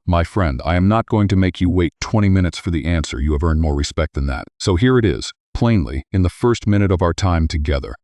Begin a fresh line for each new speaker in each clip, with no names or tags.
My friend, I am not going to make you wait 20 minutes for the answer. You have earned more respect than that. So here it is, plainly, in the first minute of our time together.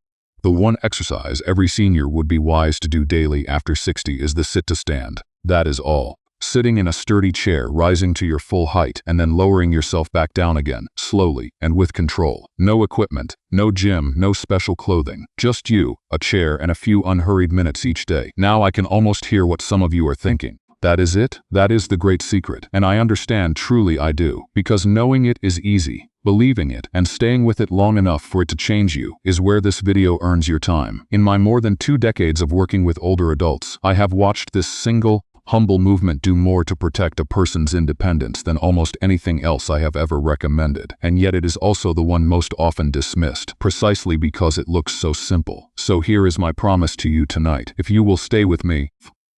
The one exercise every senior would be wise to do daily after 60 is the sit to stand. That is all. Sitting in a sturdy chair, rising to your full height, and then lowering yourself back down again, slowly and with control. No equipment, no gym, no special clothing. Just you, a chair, and a few unhurried minutes each day. Now I can almost hear what some of you are thinking. That is it? That is the great secret. And I understand, truly I do. Because knowing it is easy. Believing it and staying with it long enough for it to change you is where this video earns your time. In my more than 2 decades of working with older adults, I have watched this single, humble movement do more to protect a person's independence than almost anything else I have ever recommended. And yet it is also the one most often dismissed, precisely because it looks so simple. So here is my promise to you tonight. If you will stay with me,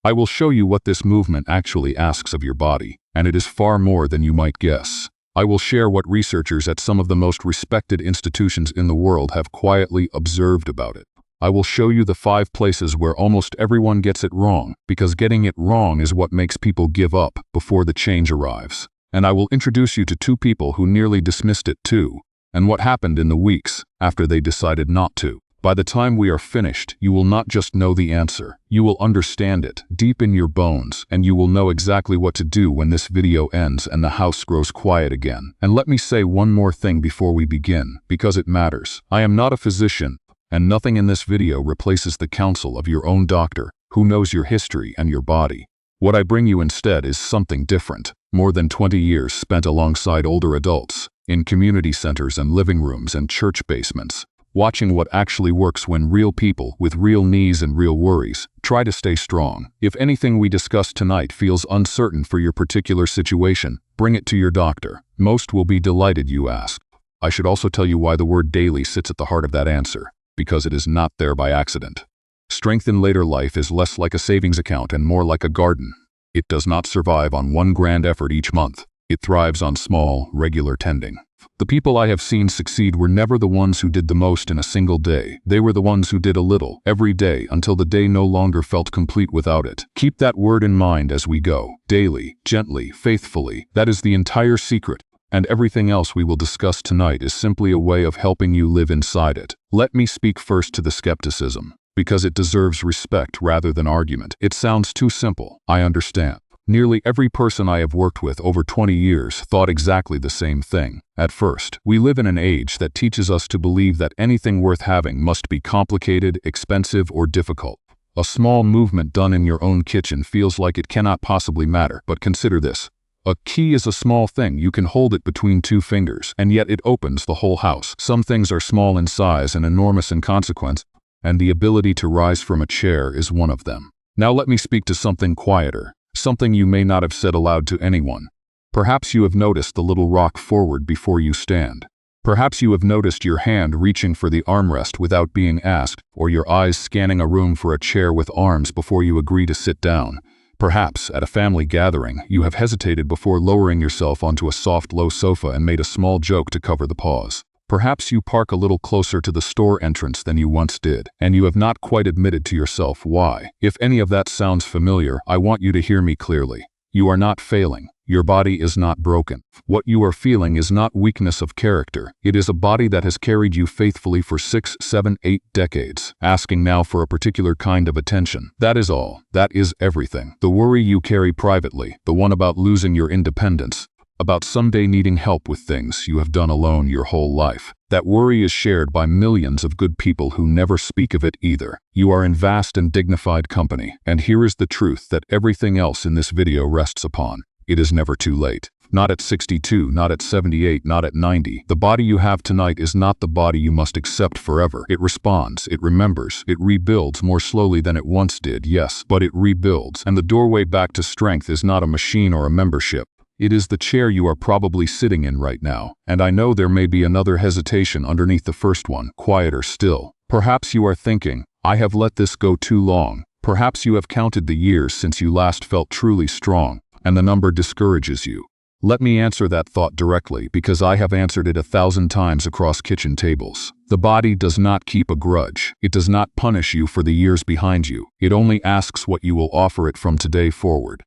I will show you what this movement actually asks of your body, and it is far more than you might guess. I will share what researchers at some of the most respected institutions in the world have quietly observed about it. I will show you the 5 places where almost everyone gets it wrong, because getting it wrong is what makes people give up before the change arrives. And I will introduce you to 2 people who nearly dismissed it too, and what happened in the weeks after they decided not to. By the time we are finished, you will not just know the answer, you will understand it deep in your bones, and you will know exactly what to do when this video ends and the house grows quiet again. And let me say one more thing before we begin, because it matters. I am not a physician, and nothing in this video replaces the counsel of your own doctor, who knows your history and your body. What I bring you instead is something different. More than 20 years spent alongside older adults, in community centers and living rooms and church basements, watching what actually works when real people with real needs and real worries try to stay strong. If anything we discuss tonight feels uncertain for your particular situation, bring it to your doctor. Most will be delighted you ask. I should also tell you why the word daily sits at the heart of that answer, because it is not there by accident. Strength in later life is less like a savings account and more like a garden. It does not survive on one grand effort each month. It thrives on small, regular tending. The people I have seen succeed were never the ones who did the most in a single day. They were the ones who did a little, every day, until the day no longer felt complete without it. Keep that word in mind as we go. Daily, gently, faithfully. That is the entire secret. And everything else we will discuss tonight is simply a way of helping you live inside it. Let me speak first to the skepticism, because it deserves respect rather than argument. It sounds too simple, I understand. Nearly every person I have worked with over 20 years thought exactly the same thing. At first, we live in an age that teaches us to believe that anything worth having must be complicated, expensive, or difficult. A small movement done in your own kitchen feels like it cannot possibly matter, but consider this. A key is a small thing. You can hold it between 2 fingers, and yet it opens the whole house. Some things are small in size and enormous in consequence, and the ability to rise from a chair is one of them. Now let me speak to something quieter. Something you may not have said aloud to anyone. Perhaps you have noticed the little rock forward before you stand. Perhaps you have noticed your hand reaching for the armrest without being asked, or your eyes scanning a room for a chair with arms before you agree to sit down. Perhaps, at a family gathering, you have hesitated before lowering yourself onto a soft, low sofa and made a small joke to cover the pause. Perhaps you park a little closer to the store entrance than you once did, and you have not quite admitted to yourself why. If any of that sounds familiar, I want you to hear me clearly. You are not failing. Your body is not broken. What you are feeling is not weakness of character. It is a body that has carried you faithfully for 6, 7, 8 decades, asking now for a particular kind of attention. That is all. That is everything. The worry you carry privately, the one about losing your independence, about someday needing help with things you have done alone your whole life. That worry is shared by millions of good people who never speak of it either. You are in vast and dignified company, and here is the truth that everything else in this video rests upon. It is never too late. Not at 62, not at 78, not at 90. The body you have tonight is not the body you must accept forever. It responds, it remembers, it rebuilds more slowly than it once did, yes, but it rebuilds. And the doorway back to strength is not a machine or a membership. It is the chair you are probably sitting in right now. And I know there may be another hesitation underneath the first one, quieter still. Perhaps you are thinking, I have let this go too long. Perhaps you have counted the years since you last felt truly strong, and the number discourages you. Let me answer that thought directly, because I have answered it 1,000 times across kitchen tables. The body does not keep a grudge. It does not punish you for the years behind you. It only asks what you will offer it from today forward.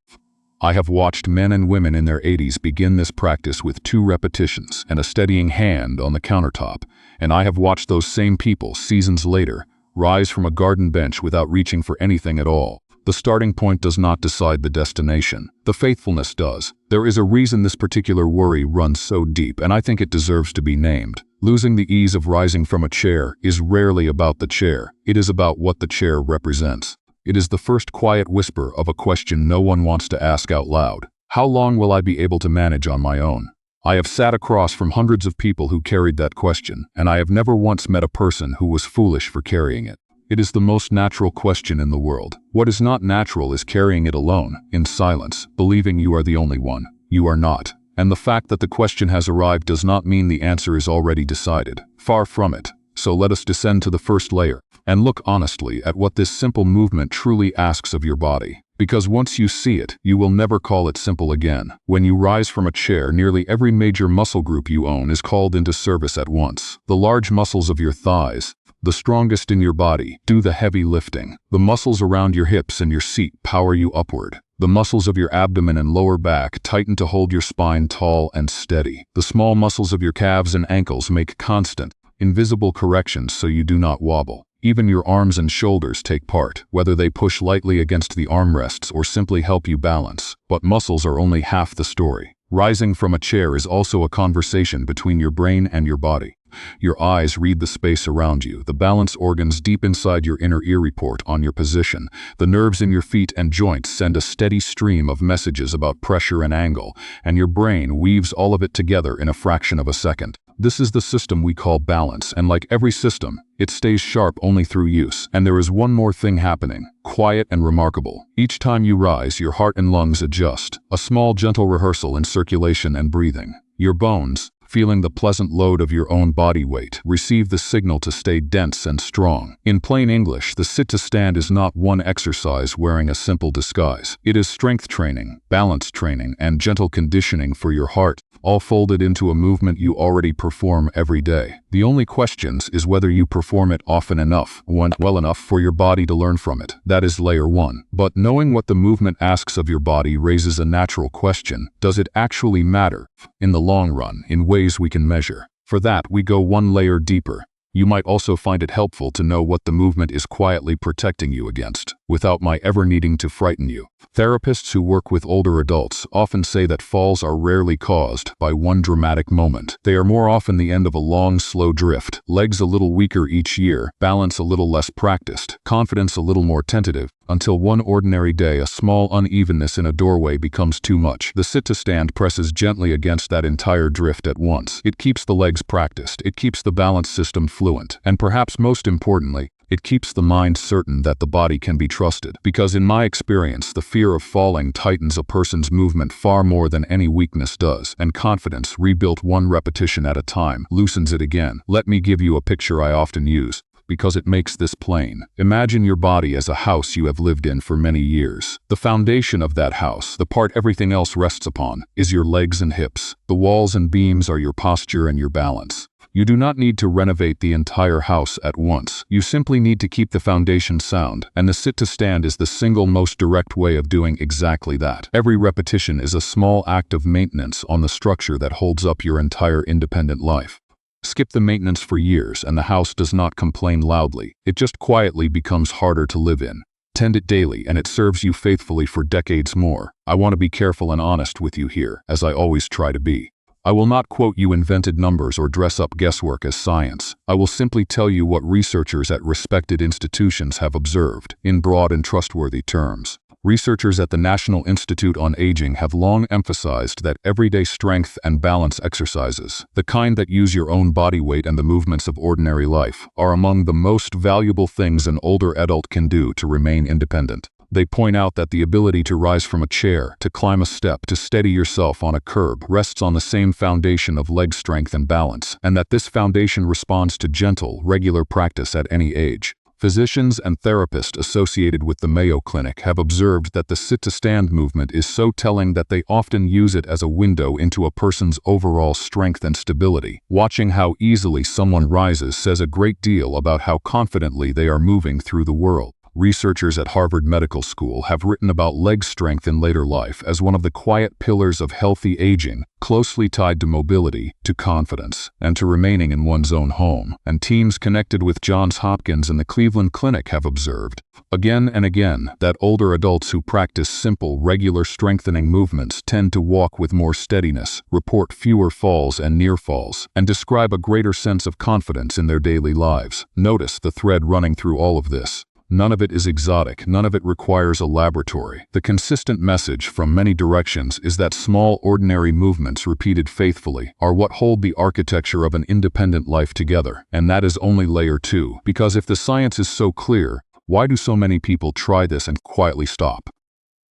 I have watched men and women in their 80s begin this practice with 2 repetitions and a steadying hand on the countertop, and I have watched those same people, seasons later, rise from a garden bench without reaching for anything at all. The starting point does not decide the destination. The faithfulness does. There is a reason this particular worry runs so deep, and I think it deserves to be named. Losing the ease of rising from a chair is rarely about the chair. It is about what the chair represents. It is the first quiet whisper of a question no one wants to ask out loud. How long will I be able to manage on my own? I have sat across from hundreds of people who carried that question, and I have never once met a person who was foolish for carrying it. It is the most natural question in the world. What is not natural is carrying it alone, in silence, believing you are the only one. You are not. And the fact that the question has arrived does not mean the answer is already decided. Far from it. So let us descend to the first layer and look honestly at what this simple movement truly asks of your body. Because once you see it, you will never call it simple again. When you rise from a chair, nearly every major muscle group you own is called into service at once. The large muscles of your thighs, the strongest in your body, do the heavy lifting. The muscles around your hips and your seat power you upward. The muscles of your abdomen and lower back tighten to hold your spine tall and steady. The small muscles of your calves and ankles make constant, invisible corrections so you do not wobble. Even your arms and shoulders take part, whether they push lightly against the armrests or simply help you balance. But muscles are only half the story. Rising from a chair is also a conversation between your brain and your body. Your eyes read the space around you. The balance organs deep inside your inner ear report on your position. The nerves in your feet and joints send a steady stream of messages about pressure and angle, and your brain weaves all of it together in a fraction of a second. This is the system we call balance, and like every system, it stays sharp only through use. And there is one more thing happening, quiet and remarkable. Each time you rise, your heart and lungs adjust, a small gentle rehearsal in circulation and breathing. Your bones, feeling the pleasant load of your own body weight, receive the signal to stay dense and strong. In plain English, the sit-to-stand is not one exercise wearing a simple disguise. It is strength training, balance training, and gentle conditioning for your heart, all folded into a movement you already perform every day. The only question is whether you perform it often enough, well enough for your body to learn from it. That is layer 1. But knowing what the movement asks of your body raises a natural question. Does it actually matter? In the long run, in ways we can measure. For that, we go one layer deeper. You might also find it helpful to know what the movement is quietly protecting you against, without my ever needing to frighten you. Therapists who work with older adults often say that falls are rarely caused by one dramatic moment. They are more often the end of a long, slow drift. Legs a little weaker each year, balance a little less practiced, confidence a little more tentative, until one ordinary day a small unevenness in a doorway becomes too much. The sit-to-stand presses gently against that entire drift at once. It keeps the legs practiced, it keeps the balance system fluent, and perhaps most importantly, it keeps the mind certain that the body can be trusted. Because in my experience, the fear of falling tightens a person's movement far more than any weakness does, and confidence, rebuilt one repetition at a time, loosens it again. Let me give you a picture I often use, because it makes this plain. Imagine your body as a house you have lived in for many years. The foundation of that house, the part everything else rests upon, is your legs and hips. The walls and beams are your posture and your balance. You do not need to renovate the entire house at once. You simply need to keep the foundation sound, and the sit-to-stand is the single most direct way of doing exactly that. Every repetition is a small act of maintenance on the structure that holds up your entire independent life. Skip the maintenance for years and the house does not complain loudly. It just quietly becomes harder to live in. Tend it daily and it serves you faithfully for decades more. I want to be careful and honest with you here, as I always try to be. I will not quote you invented numbers or dress up guesswork as science. I will simply tell you what researchers at respected institutions have observed, in broad and trustworthy terms. Researchers at the National Institute on Aging have long emphasized that everyday strength and balance exercises, the kind that use your own body weight and the movements of ordinary life, are among the most valuable things an older adult can do to remain independent. They point out that the ability to rise from a chair, to climb a step, to steady yourself on a curb rests on the same foundation of leg strength and balance, and that this foundation responds to gentle, regular practice at any age. Physicians and therapists associated with the Mayo Clinic have observed that the sit-to-stand movement is so telling that they often use it as a window into a person's overall strength and stability. Watching how easily someone rises says a great deal about how confidently they are moving through the world. Researchers at Harvard Medical School have written about leg strength in later life as one of the quiet pillars of healthy aging, closely tied to mobility, to confidence, and to remaining in one's own home. And teams connected with Johns Hopkins and the Cleveland Clinic have observed, again and again, that older adults who practice simple, regular strengthening movements tend to walk with more steadiness, report fewer falls and near falls, and describe a greater sense of confidence in their daily lives. Notice the thread running through all of this. None of it is exotic, none of it requires a laboratory. The consistent message from many directions is that small, ordinary movements repeated faithfully are what hold the architecture of an independent life together. And that is only layer 2, because if the science is so clear, why do so many people try this and quietly stop?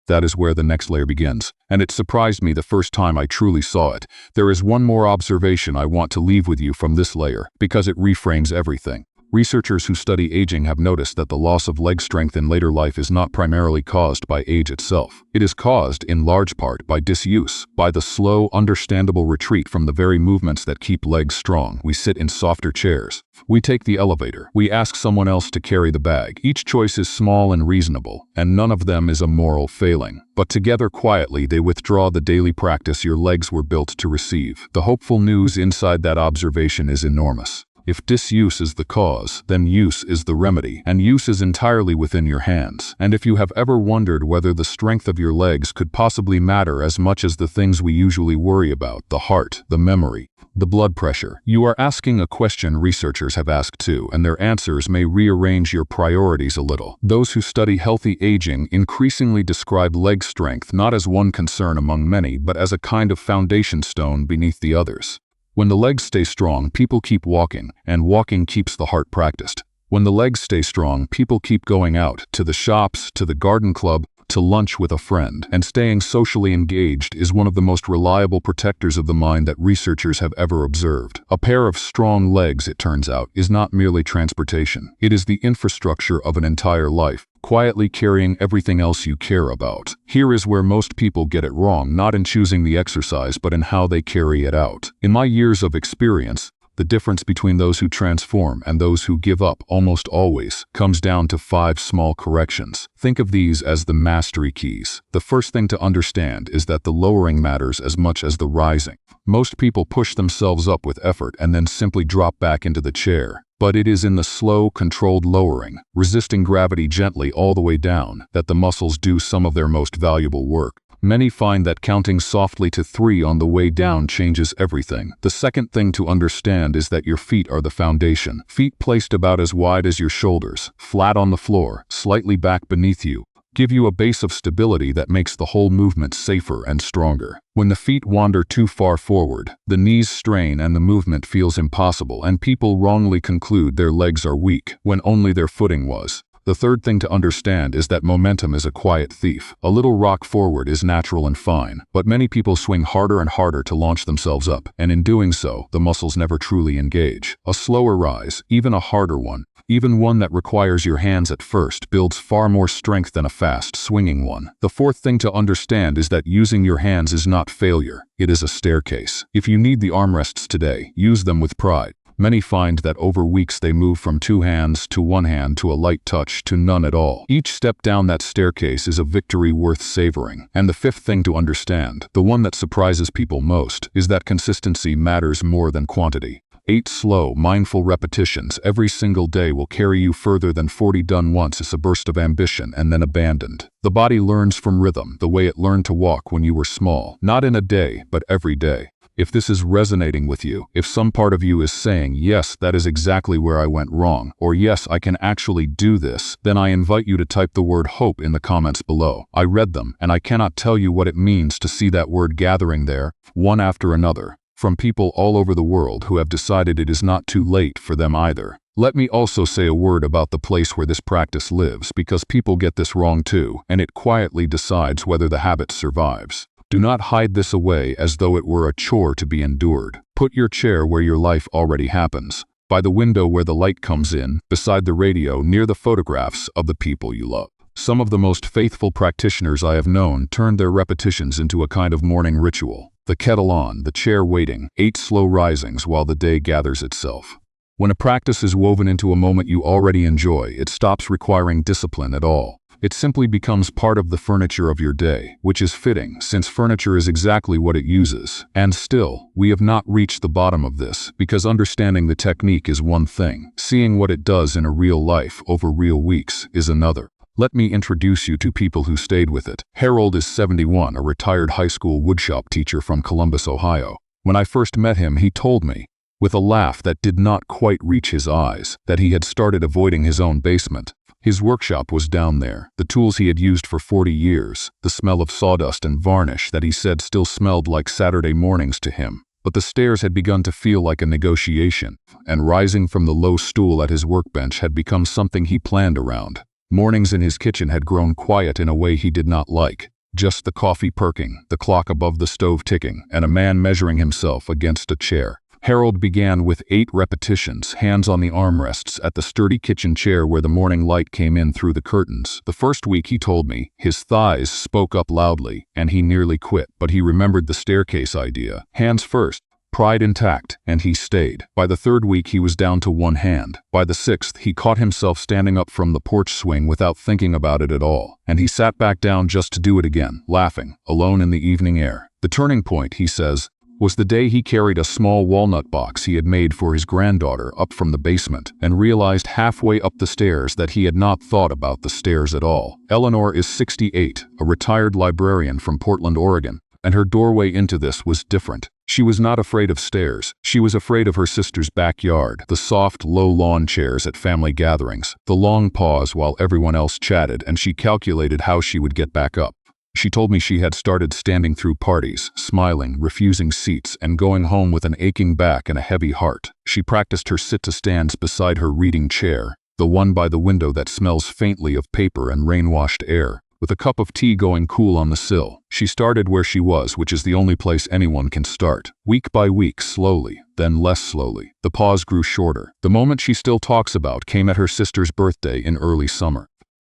That is where the next layer begins, and it surprised me the first time I truly saw it. There is one more observation I want to leave with you from this layer, because it reframes everything. Researchers who study aging have noticed that the loss of leg strength in later life is not primarily caused by age itself. It is caused, in large part, by disuse, by the slow, understandable retreat from the very movements that keep legs strong. We sit in softer chairs. We take the elevator. We ask someone else to carry the bag. Each choice is small and reasonable, and none of them is a moral failing. But together quietly they withdraw the daily practice your legs were built to receive. The hopeful news inside that observation is enormous. If disuse is the cause, then use is the remedy, and use is entirely within your hands. And if you have ever wondered whether the strength of your legs could possibly matter as much as the things we usually worry about, the heart, the memory, the blood pressure, you are asking a question researchers have asked too, and their answers may rearrange your priorities a little. Those who study healthy aging increasingly describe leg strength not as one concern among many, but as a kind of foundation stone beneath the others. When the legs stay strong, people keep walking, and walking keeps the heart practiced. When the legs stay strong, people keep going out, to the shops, to the garden club, to lunch with a friend, and staying socially engaged is one of the most reliable protectors of the mind that researchers have ever observed. A pair of strong legs, it turns out, is not merely transportation. It is the infrastructure of an entire life, quietly carrying everything else you care about. Here is where most people get it wrong, not in choosing the exercise, but in how they carry it out. In my years of experience, the difference between those who transform and those who give up almost always comes down to 5 small corrections. Think of these as the mastery keys. The first thing to understand is that the lowering matters as much as the rising. Most people push themselves up with effort and then simply drop back into the chair. But it is in the slow, controlled lowering, resisting gravity gently all the way down, that the muscles do some of their most valuable work. Many find that counting softly to 3 on the way down changes everything. The second thing to understand is that your feet are the foundation. Feet placed about as wide as your shoulders, flat on the floor, slightly back beneath you, give you a base of stability that makes the whole movement safer and stronger. When the feet wander too far forward, the knees strain and the movement feels impossible, and people wrongly conclude their legs are weak, when only their footing was. The third thing to understand is that momentum is a quiet thief. A little rock forward is natural and fine, but many people swing harder and harder to launch themselves up, and in doing so, the muscles never truly engage. A slower rise, even a harder one, even one that requires your hands at first, builds far more strength than a fast, swinging one. The fourth thing to understand is that using your hands is not failure, it is a staircase. If you need the armrests today, use them with pride. Many find that over weeks they move from 2 hands to 1 hand to a light touch to none at all. Each step down that staircase is a victory worth savoring. And the fifth thing to understand, the one that surprises people most, is that consistency matters more than quantity. 8 slow, mindful repetitions every single day will carry you further than 40 done once as a burst of ambition and then abandoned. The body learns from rhythm, the way it learned to walk when you were small, not in a day, but every day. If this is resonating with you, if some part of you is saying, yes, that is exactly where I went wrong, or yes, I can actually do this, then I invite you to type the word hope in the comments below. I read them, and I cannot tell you what it means to see that word gathering there, one after another, from people all over the world who have decided it is not too late for them either. Let me also say a word about the place where this practice lives, because people get this wrong too, and it quietly decides whether the habit survives. Do not hide this away as though it were a chore to be endured. Put your chair where your life already happens, by the window where the light comes in, beside the radio, near the photographs of the people you love. Some of the most faithful practitioners I have known turned their repetitions into a kind of morning ritual. The kettle on, the chair waiting, 8 slow risings while the day gathers itself. When a practice is woven into a moment you already enjoy, it stops requiring discipline at all. It simply becomes part of the furniture of your day, which is fitting, since furniture is exactly what it uses. And still, we have not reached the bottom of this, because understanding the technique is one thing. Seeing what it does in a real life over real weeks is another. Let me introduce you to people who stayed with it. Harold is 71, a retired high school woodshop teacher from Columbus, Ohio. When I first met him, he told me, with a laugh that did not quite reach his eyes, that he had started avoiding his own basement. His workshop was down there, the tools he had used for 40 years, the smell of sawdust and varnish that he said still smelled like Saturday mornings to him. But the stairs had begun to feel like a negotiation, and rising from the low stool at his workbench had become something he planned around. Mornings in his kitchen had grown quiet in a way he did not like. Just the coffee perking, the clock above the stove ticking, and a man measuring himself against a chair. Harold began with 8 repetitions, hands on the armrests at the sturdy kitchen chair where the morning light came in through the curtains. The first week, he told me, his thighs spoke up loudly, and he nearly quit, but he remembered the staircase idea. Hands first, pride intact, and he stayed. By the 3rd week, he was down to 1 hand. By the 6th, he caught himself standing up from the porch swing without thinking about it at all, and he sat back down just to do it again, laughing, alone in the evening air. The turning point, he says, was the day he carried a small walnut box he had made for his granddaughter up from the basement and realized halfway up the stairs that he had not thought about the stairs at all. Eleanor is 68, a retired librarian from Portland, Oregon, and her doorway into this was different. She was not afraid of stairs. She was afraid of her sister's backyard, the soft, low lawn chairs at family gatherings, the long pause while everyone else chatted, and she calculated how she would get back up. She told me she had started standing through parties, smiling, refusing seats, and going home with an aching back and a heavy heart. She practiced her sit-to-stands beside her reading chair, the one by the window that smells faintly of paper and rain-washed air, with a cup of tea going cool on the sill. She started where she was, which is the only place anyone can start. Week by week, slowly, then less slowly. The pause grew shorter. The moment she still talks about came at her sister's birthday in early summer.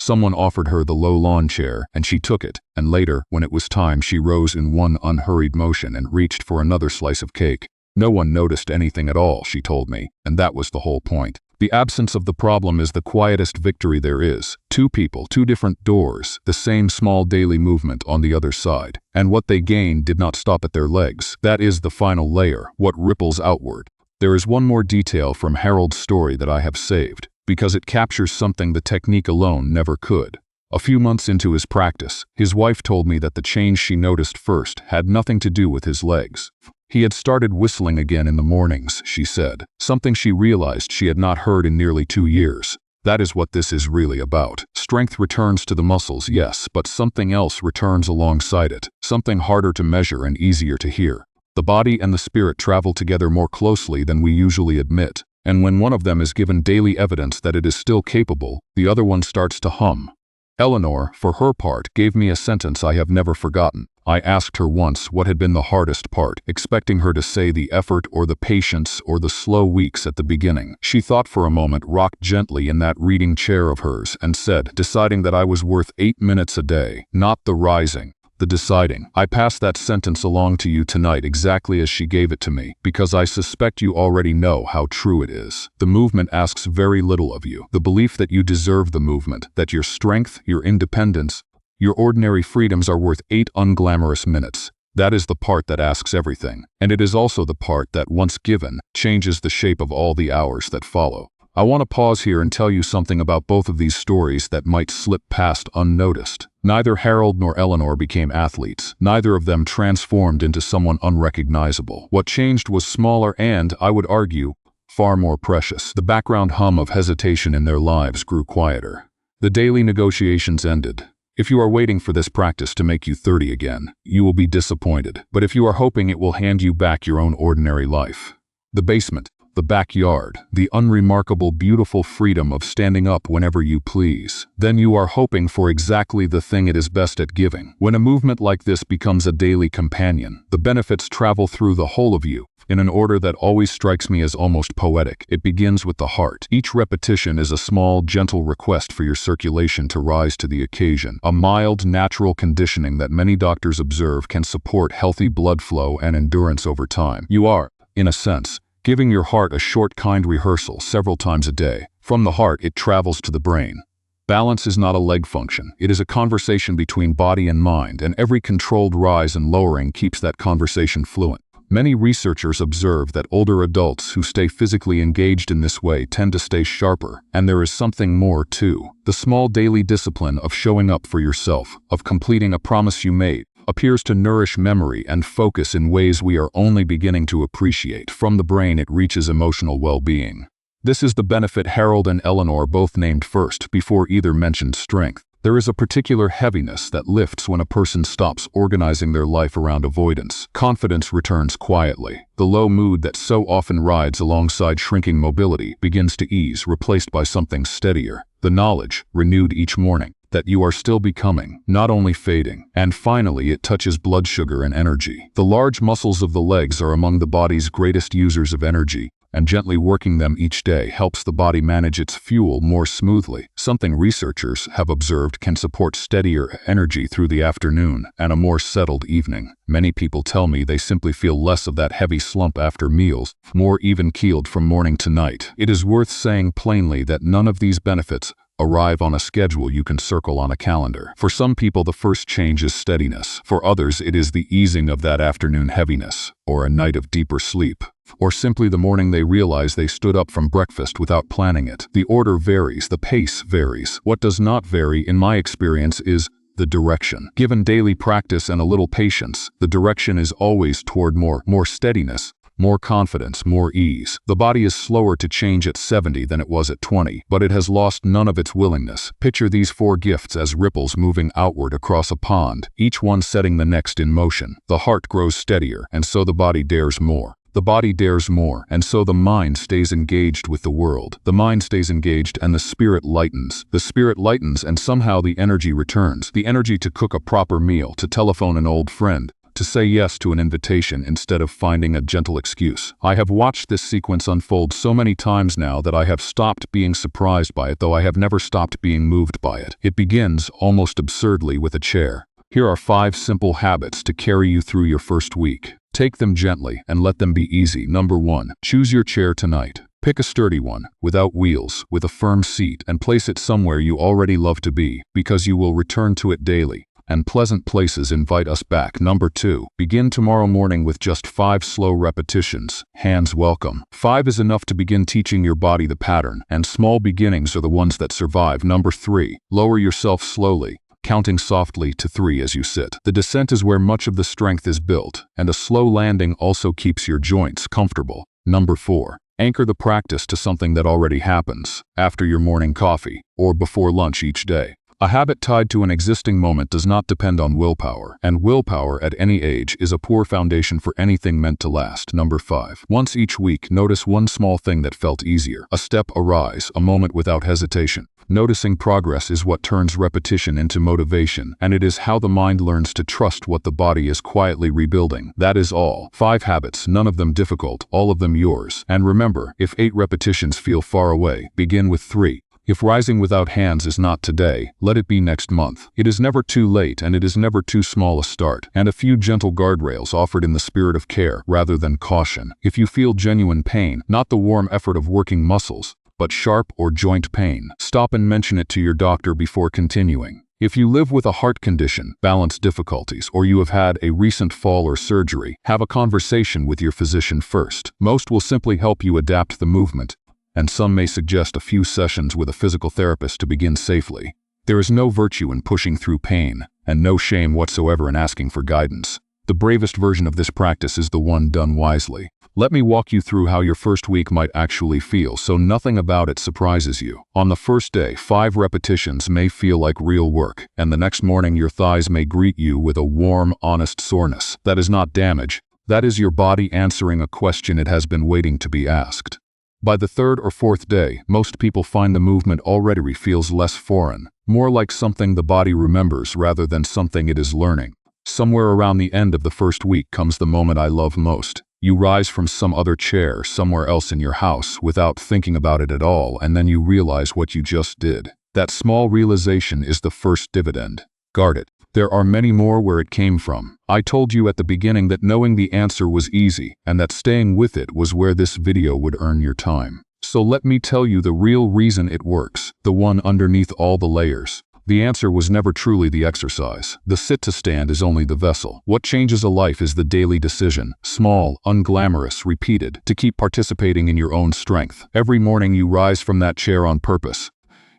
Someone offered her the low lawn chair, and she took it, and later, when it was time, she rose in one unhurried motion and reached for another slice of cake. No one noticed anything at all, she told me, and that was the whole point. The absence of the problem is the quietest victory there is. 2 people, 2 different doors, the same small daily movement on the other side. And what they gained did not stop at their legs. That is the final layer, what ripples outward. There is one more detail from Harold's story that I have saved, because it captures something the technique alone never could. A few months into his practice, his wife told me that the change she noticed first had nothing to do with his legs. He had started whistling again in the mornings, she said, something she realized she had not heard in nearly 2 years. That is what this is really about. Strength returns to the muscles, yes, but something else returns alongside it, something harder to measure and easier to hear. The body and the spirit travel together more closely than we usually admit. And when one of them is given daily evidence that it is still capable, the other one starts to hum. Eleanor, for her part, gave me a sentence I have never forgotten. I asked her once what had been the hardest part, expecting her to say the effort or the patience or the slow weeks at the beginning. She thought for a moment, rocked gently in that reading chair of hers, and said, deciding that I was worth 8 minutes a day, not the rising, the deciding. I pass that sentence along to you tonight exactly as she gave it to me, because I suspect you already know how true it is. The movement asks very little of you. The belief that you deserve the movement, that your strength, your independence, your ordinary freedoms are worth 8 unglamorous minutes. That is the part that asks everything. And it is also the part that, once given, changes the shape of all the hours that follow. I want to pause here and tell you something about both of these stories that might slip past unnoticed. Neither Harold nor Eleanor became athletes. Neither of them transformed into someone unrecognizable. What changed was smaller and, I would argue, far more precious. The background hum of hesitation in their lives grew quieter. The daily negotiations ended. If you are waiting for this practice to make you 30 again, you will be disappointed. But if you are hoping it will hand you back your own ordinary life, the basement, the backyard, the unremarkable, beautiful freedom of standing up whenever you please, then you are hoping for exactly the thing it is best at giving. When a movement like this becomes a daily companion, the benefits travel through the whole of you, in an order that always strikes me as almost poetic. It begins with the heart. Each repetition is a small, gentle request for your circulation to rise to the occasion, a mild, natural conditioning that many doctors observe can support healthy blood flow and endurance over time. You are, in a sense, giving your heart a short, kind rehearsal several times a day. From the heart, it travels to the brain. Balance is not a leg function. It is a conversation between body and mind, and every controlled rise and lowering keeps that conversation fluent. Many researchers observe that older adults who stay physically engaged in this way tend to stay sharper, and there is something more too. The small daily discipline of showing up for yourself, of completing a promise you made, appears to nourish memory and focus in ways we are only beginning to appreciate. From the brain, it reaches emotional well-being. This is the benefit Harold and Eleanor both named first, before either mentioned strength. There is a particular heaviness that lifts when a person stops organizing their life around avoidance. Confidence returns quietly. The low mood that so often rides alongside shrinking mobility begins to ease, replaced by something steadier. The knowledge, renewed each morning, that you are still becoming, not only fading. And finally, it touches blood sugar and energy. The large muscles of the legs are among the body's greatest users of energy, and gently working them each day helps the body manage its fuel more smoothly, something researchers have observed can support steadier energy through the afternoon and a more settled evening. Many people tell me they simply feel less of that heavy slump after meals, more even-keeled from morning to night. It is worth saying plainly that none of these benefits arrive on a schedule you can circle on a calendar. For some people, the first change is steadiness. For others, it is the easing of that afternoon heaviness, or a night of deeper sleep, or simply the morning they realize they stood up from breakfast without planning it. The order varies, the pace varies. What does not vary, in my experience, is the direction. Given daily practice and a little patience, the direction is always toward more steadiness, more confidence, more ease. The body is slower to change at 70 than it was at 20, but it has lost none of its willingness. Picture these 4 gifts as ripples moving outward across a pond, each one setting the next in motion. The heart grows steadier, and so the body dares more. The body dares more, and so the mind stays engaged with the world. The mind stays engaged, and the spirit lightens. The spirit lightens, and somehow the energy returns. The energy to cook a proper meal, to telephone an old friend, to say yes to an invitation instead of finding a gentle excuse. I have watched this sequence unfold so many times now that I have stopped being surprised by it, though I have never stopped being moved by it. It begins, almost absurdly, with a chair. Here are 5 simple habits to carry you through your first week. Take them gently and let them be easy. Number 1. Choose your chair tonight. Pick a sturdy one, without wheels, with a firm seat, and place it somewhere you already love to be, because you will return to it daily, and pleasant places invite us back. Number 2. Begin tomorrow morning with just 5 slow repetitions. Hands welcome. 5 is enough to begin teaching your body the pattern, and small beginnings are the ones that survive. Number 3. Lower yourself slowly, counting softly to 3 as you sit. The descent is where much of the strength is built, and a slow landing also keeps your joints comfortable. Number 4. Anchor the practice to something that already happens, after your morning coffee, or before lunch each day. A habit tied to an existing moment does not depend on willpower, and willpower at any age is a poor foundation for anything meant to last. Number 5. Once each week, notice one small thing that felt easier. A step, a rise, a moment without hesitation. Noticing progress is what turns repetition into motivation, and it is how the mind learns to trust what the body is quietly rebuilding. That is all. 5 habits, none of them difficult, all of them yours. And remember, if 8 repetitions feel far away, begin with 3. If rising without hands is not today, let it be next month. It is never too late, and it is never too small a start. And a few gentle guardrails offered in the spirit of care rather than caution. If you feel genuine pain, not the warm effort of working muscles, but sharp or joint pain, stop and mention it to your doctor before continuing. If you live with a heart condition, balance difficulties, or you have had a recent fall or surgery, have a conversation with your physician first. Most will simply help you adapt the movement, and some may suggest a few sessions with a physical therapist to begin safely. There is no virtue in pushing through pain, and no shame whatsoever in asking for guidance. The bravest version of this practice is the one done wisely. Let me walk you through how your first week might actually feel, so nothing about it surprises you. On the first day, 5 repetitions may feel like real work, and the next morning your thighs may greet you with a warm, honest soreness. That is not damage. That is your body answering a question it has been waiting to be asked. By the 3rd or 4th day, most people find the movement already feels less foreign, more like something the body remembers rather than something it is learning. Somewhere around the end of the first week comes the moment I love most. You rise from some other chair somewhere else in your house without thinking about it at all, and then you realize what you just did. That small realization is the first dividend. Guard it. There are many more where it came from. I told you at the beginning that knowing the answer was easy, and that staying with it was where this video would earn your time. So let me tell you the real reason it works, the one underneath all the layers. The answer was never truly the exercise. The sit to stand is only the vessel. What changes a life is the daily decision, small, unglamorous, repeated, to keep participating in your own strength. Every morning you rise from that chair on purpose.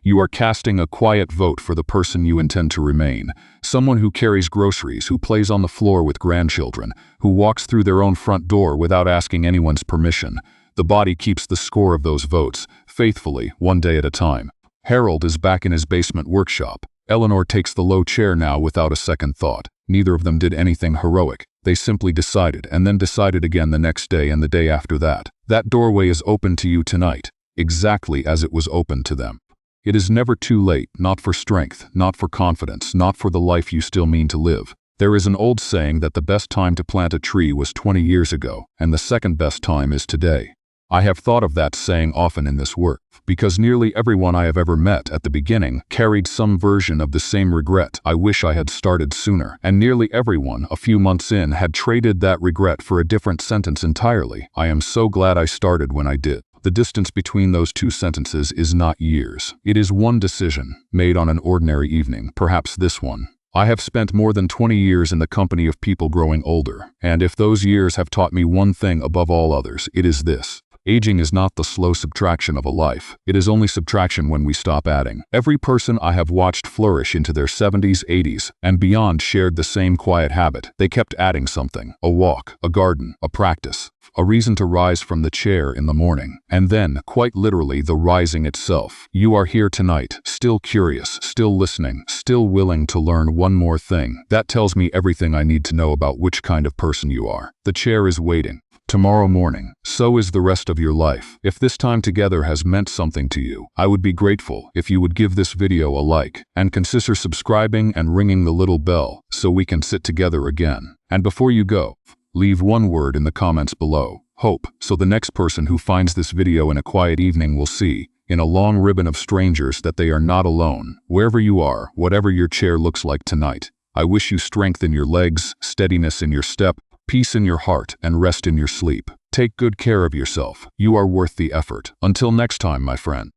You are casting a quiet vote for the person you intend to remain. Someone who carries groceries, who plays on the floor with grandchildren, who walks through their own front door without asking anyone's permission. The body keeps the score of those votes, faithfully, one day at a time. Harold is back in his basement workshop. Eleanor takes the low chair now without a second thought. Neither of them did anything heroic. They simply decided, and then decided again the next day and the day after that. That doorway is open to you tonight, exactly as it was open to them. It is never too late, not for strength, not for confidence, not for the life you still mean to live. There is an old saying that the best time to plant a tree was 20 years ago, and the second best time is today. I have thought of that saying often in this work, because nearly everyone I have ever met at the beginning carried some version of the same regret, I wish I had started sooner, and nearly everyone, a few months in, had traded that regret for a different sentence entirely. I am so glad I started when I did. The distance between those two sentences is not years. It is one decision, made on an ordinary evening, perhaps this one. I have spent more than 20 years in the company of people growing older, and if those years have taught me one thing above all others, it is this. Aging is not the slow subtraction of a life. It is only subtraction when we stop adding. Every person I have watched flourish into their 70s, 80s, and beyond shared the same quiet habit. They kept adding something. A walk, a garden, a practice, a reason to rise from the chair in the morning. And then, quite literally, the rising itself. You are here tonight, still curious, still listening, still willing to learn one more thing. That tells me everything I need to know about which kind of person you are. The chair is waiting. Tomorrow morning, so is the rest of your life. If this time together has meant something to you, I would be grateful if you would give this video a like and consider subscribing and ringing the little bell so we can sit together again. And before you go, leave one word in the comments below. Hope, so the next person who finds this video in a quiet evening will see, in a long ribbon of strangers, that they are not alone. Wherever you are, whatever your chair looks like tonight, I wish you strength in your legs, steadiness in your step, peace in your heart, and rest in your sleep. Take good care of yourself. You are worth the effort. Until next time, my friend.